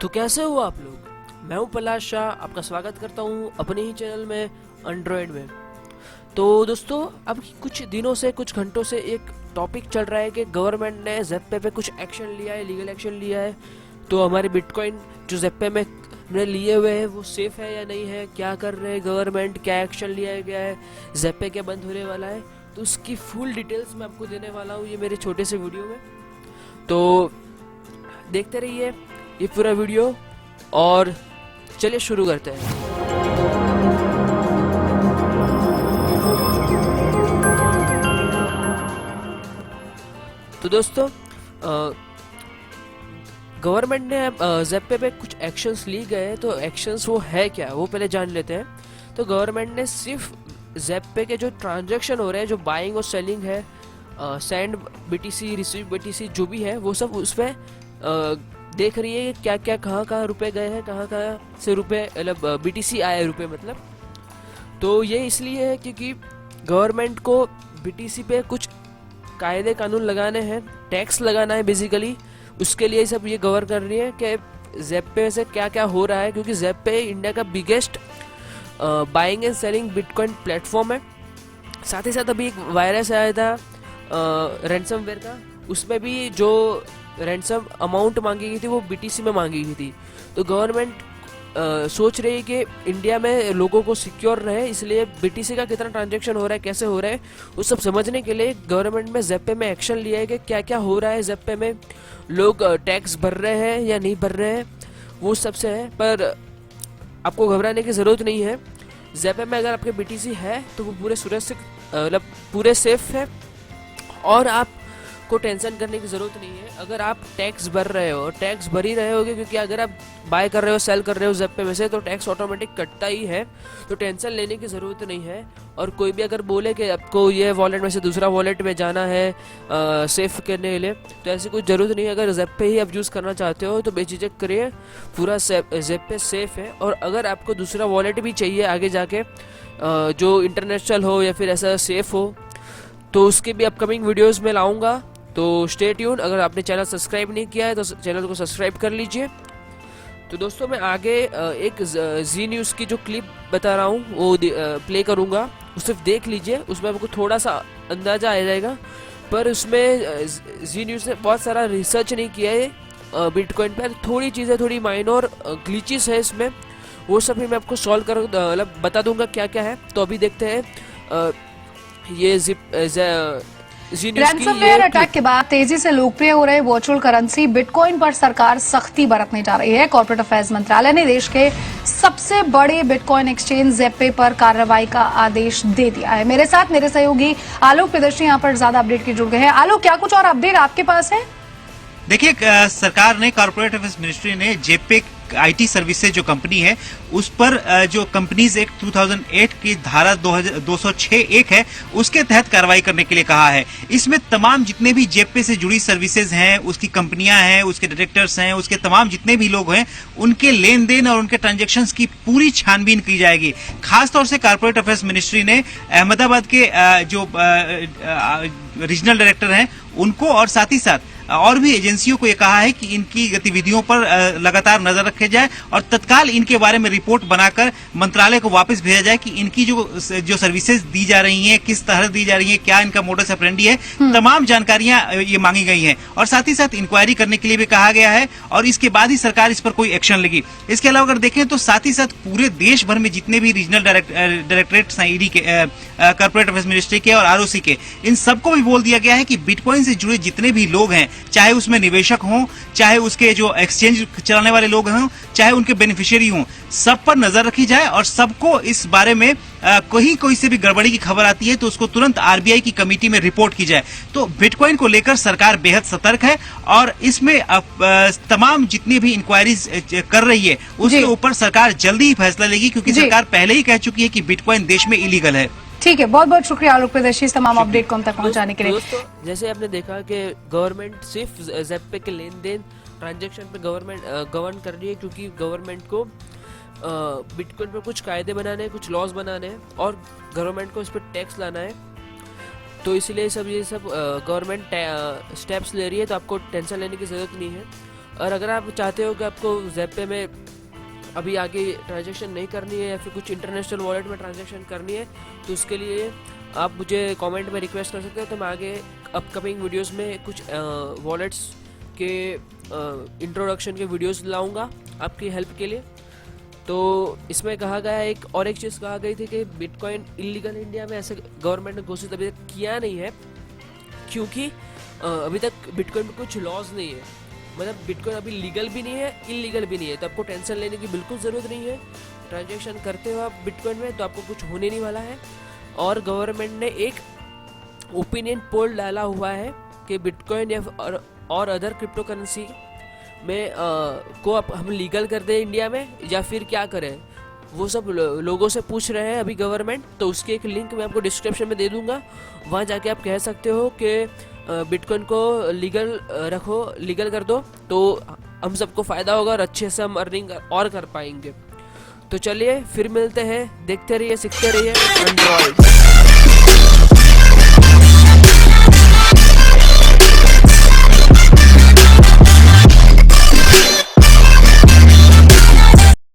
तो कैसे हो आप लोग। मैं हूं पलाश शाह, आपका स्वागत करता हूं अपने ही चैनल में एंड्रॉयड में। तो दोस्तों, अब कुछ दिनों से कुछ घंटों से एक टॉपिक चल रहा है कि गवर्नमेंट ने ज़ेप्पे पे कुछ एक्शन लिया है, लीगल एक्शन लिया है। तो हमारे बिटकॉइन जो ज़ेप्पे में लिए हुए हैं वो सेफ है या नहीं है, क्या कर रहे हैं गवर्नमेंट, क्या एक्शन लिया गया है, ज़ेप्पे क्या बंद होने वाला है। तो उसकी फुल डिटेल्स मैं आपको देने वाला हूँ ये मेरे छोटे से वीडियो में। तो देखते रहिए ये पूरा वीडियो और चलिए शुरू करते हैं। तो दोस्तों, गवर्नमेंट ने ज़ेप्पे पे कुछ एक्शंस ली गए हैं। तो एक्शंस वो है क्या, वो पहले जान लेते हैं। तो गवर्नमेंट ने सिर्फ ज़ेप्पे के जो ट्रांजैक्शन हो रहे हैं, जो बाइंग और सेलिंग है, सेंड बीटीसी, रिसीव बीटीसी, जो भी है वो सब उसमें देख रही है कि क्या क्या कहाँ कहाँ रुपए गए हैं, कहाँ कहाँ से रुपए मतलब बीटीसी आए रुपए मतलब। तो ये इसलिए है क्योंकि गवर्नमेंट को बीटीसी पे कुछ कायदे कानून लगाने हैं, टैक्स लगाना है बेसिकली। उसके लिए सब ये गवर कर रही है कि ज़ेप्पे से क्या क्या हो रहा है, क्योंकि ज़ेप्पे इंडिया का biggest buying and selling bitcoin platform है। साथ ही साथ अभी एक वायरस आया था रैंसमवेयर का, उसमें भी जो रैंसम अमाउंट मांगी गई थी वो बीटीसी में मांगी गई थी। तो गवर्नमेंट सोच रही है कि इंडिया में लोगों को सिक्योर रहे, इसलिए बीटीसी का कितना ट्रांजैक्शन हो रहा है, कैसे हो रहा है, वो सब समझने के लिए गवर्नमेंट में ज़ेप्पे में एक्शन लिया है कि क्या क्या हो रहा है ज़ेप्पे में, लोग टैक्स भर रहे हैं या नहीं भर रहे हैं, वो सबसे है। पर आपको घबराने की ज़रूरत नहीं है। ज़ेप्पे में अगर आपके बीटीसी है तो वो पूरे सुरक्षित मतलब पूरे सेफ है और आपको टेंशन करने की ज़रूरत नहीं है। अगर आप टैक्स भर रहे हो, टैक्स भर ही रहे होगे, क्योंकि अगर आप बाय कर रहे हो, सेल कर रहे हो ज़ेप्पे में से, तो टैक्स ऑटोमेटिक कटता ही है। तो टेंशन लेने की ज़रूरत नहीं है। और कोई भी अगर बोले कि आपको ये वॉलेट में से दूसरा वॉलेट में जाना है सेफ करने के लिए, तो ऐसी कोई ज़रूरत नहीं है। अगर ज़ेप्पे ही आप यूज़ करना चाहते हो तो बेझिझक करिए, पूरा ज़ेप्पे सेफ है। और अगर आपको दूसरा वॉलेट भी चाहिए आगे जाके जो इंटरनेशनल हो या फिर ऐसा सेफ हो, तो उसके भी अपकमिंग वीडियोस में लाऊंगा। तो स्टे ट्यून। अगर आपने चैनल सब्सक्राइब नहीं किया है तो चैनल को सब्सक्राइब कर लीजिए। तो दोस्तों, मैं आगे एक जी न्यूज़ की जो क्लिप बता रहा हूँ वो प्ले करूँगा, वो सिर्फ देख लीजिए, उसमें आपको थोड़ा सा अंदाज़ा आ जाएगा। पर उसमें जी न्यूज़ ने बहुत सारा रिसर्च नहीं किया है बिटकॉइन पर, थोड़ी चीज़ें, थोड़ी माइनर ग्लिचेस है इसमें, वो सब भी मैं आपको सॉल्व कर मतलब बता दूंगा क्या क्या है। तो अभी देखते हैं ये जी न्यूज़ की रैंसमवेयर ये अटैक क्लिप। के बाद तेजी से लोकप्रिय हो रहे वर्चुअल करेंसी बिटकॉइन पर सरकार सख्ती बरतने जा रही है। कॉर्पोरेट अफेयर्स मंत्रालय ने देश के सबसे बड़े बिटकॉइन एक्सचेंज ज़ेप्पे पर कार्रवाई का आदेश दे दिया है। मेरे साथ मेरे सहयोगी आलोक प्रदर्शी यहाँ पर ज्यादा अपडेट के जुड़ गए हैं। आलोक, क्या कुछ और अपडेट आपके पास है? देखिए, सरकार ने, कॉर्पोरेट अफेयर्स मिनिस्ट्री ने जेपे आईटी सर्विसेज जो कंपनी है उस पर जो कंपनीज एक्ट 2008 की धारा 206(1) है उसके तहत कार्रवाई करने के लिए कहा है। इसमें तमाम जितने भी जेपे से जुड़ी सर्विसेज हैं, उसकी कंपनियां हैं, उसके डायरेक्टर्स हैं, उसके तमाम जितने भी लोग हैं, उनके लेन देन और उनके ट्रांजेक्शन्स की पूरी छानबीन की जाएगी। खासतौर से कॉर्पोरेट अफेयर्स मिनिस्ट्री ने अहमदाबाद के जो रीजनल डायरेक्टर हैं उनको और साथ ही साथ और भी एजेंसियों को ये कहा है कि इनकी गतिविधियों पर लगातार नजर रखे जाए और तत्काल इनके बारे में रिपोर्ट बनाकर मंत्रालय को वापस भेजा जाए कि इनकी जो सर्विसेज दी जा रही हैं, किस तरह दी जा रही हैं, क्या इनका मोडस ऑपरेंडी है, तमाम जानकारियां ये मांगी गई हैं। और साथ ही साथ इंक्वायरी करने के लिए भी कहा गया है और इसके बाद ही सरकार इस पर कोई एक्शन लेगी। इसके अलावा अगर देखें तो साथ ही साथ पूरे देश भर में जितने भी रीजनल डायरेक्टरेट ईडी के, कॉर्पोरेट अफेयर्स मिनिस्ट्री के और आरओसी के, इन सबको भी बोल दिया गया है कि बिटकॉइन से जुड़े जितने भी लोग हैं, चाहे उसमें निवेशक हों, चाहे उसके जो एक्सचेंज चलाने वाले लोग हों, चाहे उनके बेनिफिशियरी हों, सब पर नजर रखी जाए और सबको इस बारे में कोई से भी गड़बड़ी की खबर आती है तो उसको तुरंत आरबीआई की कमेटी में रिपोर्ट की जाए। तो बिटकॉइन को लेकर सरकार बेहद सतर्क है और इसमें तमाम जितनी भी इंक्वायरीज कर रही है उसके ऊपर सरकार जल्दी ही फैसला लेगी, क्योंकि सरकार पहले ही कह चुकी है कि बिटकॉइन देश में इलीगल है। ठीक है, बहुत बहुत शुक्रिया आलोक प्रदर्शी इस तमाम अपडेट को हम तक पहुंचाने के लिए। दोस्तों, जैसे आपने देखा कि गवर्नमेंट सिर्फ ज़ेप्पे के लेन देन ट्रांजैक्शन पे गवर्न कर रही है, क्योंकि गवर्नमेंट को बिटकॉइन पर कुछ कायदे बनाने हैं, कुछ लॉज बनाने हैं और गवर्नमेंट को इस पर टैक्स लाना है। तो इसलिए ये सब गवर्नमेंट स्टेप्स ले रही है, तो आपको टेंशन लेने की ज़रूरत नहीं है। और अगर आप चाहते हो कि आपको ज़ेप्पे में अभी आगे ट्रांजैक्शन नहीं करनी है या फिर कुछ इंटरनेशनल वॉलेट में ट्रांजैक्शन करनी है, तो उसके लिए आप मुझे कमेंट में रिक्वेस्ट कर सकते हो। तो मैं आगे अपकमिंग वीडियोस में कुछ वॉलेट्स के इंट्रोडक्शन के वीडियोस लाऊंगा आपकी हेल्प के लिए। तो इसमें कहा गया है, एक चीज़ कहा गई थी कि बिटकॉइन इलीगल इंडिया में ऐसे गवर्नमेंट ने घोषित अभी तक किया नहीं है, क्योंकि अभी तक बिटकॉइन में कुछ लॉज नहीं है। मतलब बिटकॉइन अभी लीगल भी नहीं है, इलीगल भी नहीं है, तो आपको टेंशन लेने की बिल्कुल ज़रूरत नहीं है। ट्रांजैक्शन करते हो आप बिटकॉइन में तो आपको कुछ होने नहीं वाला है। और गवर्नमेंट ने एक ओपिनियन पोल डाला हुआ है कि बिटकॉइन या और अदर क्रिप्टो करेंसी में को आप हम लीगल कर दें इंडिया में या फिर क्या करें, वो सब लोगों से पूछ रहे हैं अभी गवर्नमेंट। तो उसकी एक लिंक मैं आपको डिस्क्रिप्शन में दे दूंगा, वहाँ जाके आप कह सकते हो कि बिटकॉइन को लीगल रखो, लीगल कर दो, तो हम सबको फ़ायदा होगा और अच्छे से हम अर्निंग और कर पाएंगे। तो चलिए फिर मिलते हैं, देखते रहिए, सीखते रहिए एंड्रॉइड।